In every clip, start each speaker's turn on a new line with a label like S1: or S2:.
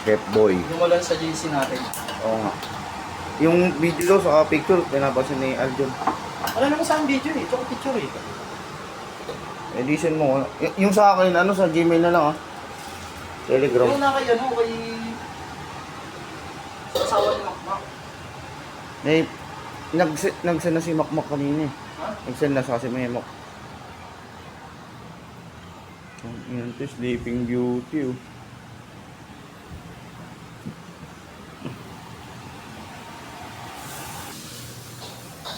S1: Chef Boy.
S2: Lumulan sa JC natin.
S1: Oo nga. Yung video sa picture, pinapasin ni Aljon.
S2: Wala naman sa akin video eh. Ito picture eh.
S1: Edition mo. Yung sa akin, ano, sa Gmail na lang ah. Telegram.
S2: Yung na kay ano, kay... Sa asawa ni Makmak.
S1: Nag-send na si Makmak kanina eh.
S2: Ha?
S1: Nag-send na sa si Memok. Yan to, Sleeping Beauty oh.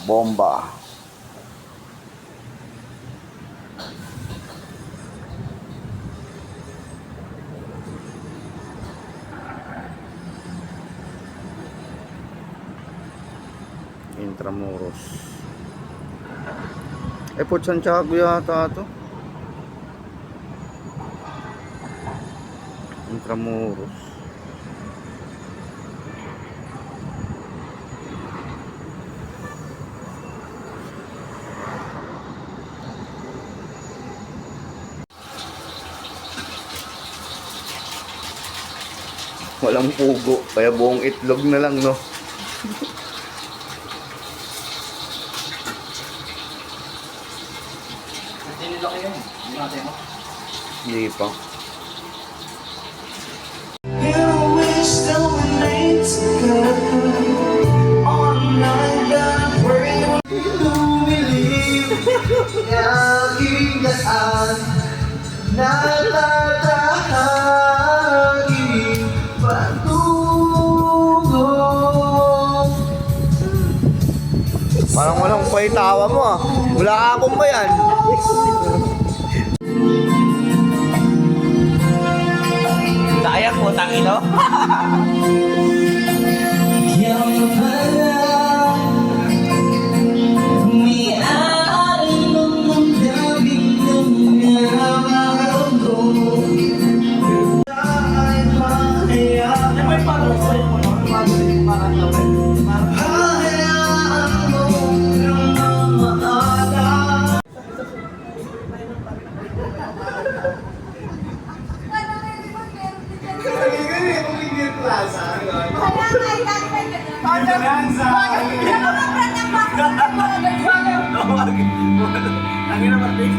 S1: Bomba. Intramuros. Port Santiago yata ito. Intramuros. Walang pugo, kaya buong itlog na lang, no?
S2: Hindi nila kayo yun. Hindi natin mo.
S1: Hindi pa. Parang walang paitawa mo ah. Wala akong ba yan?
S2: Sayang mo, tangino.
S3: Angin naman din.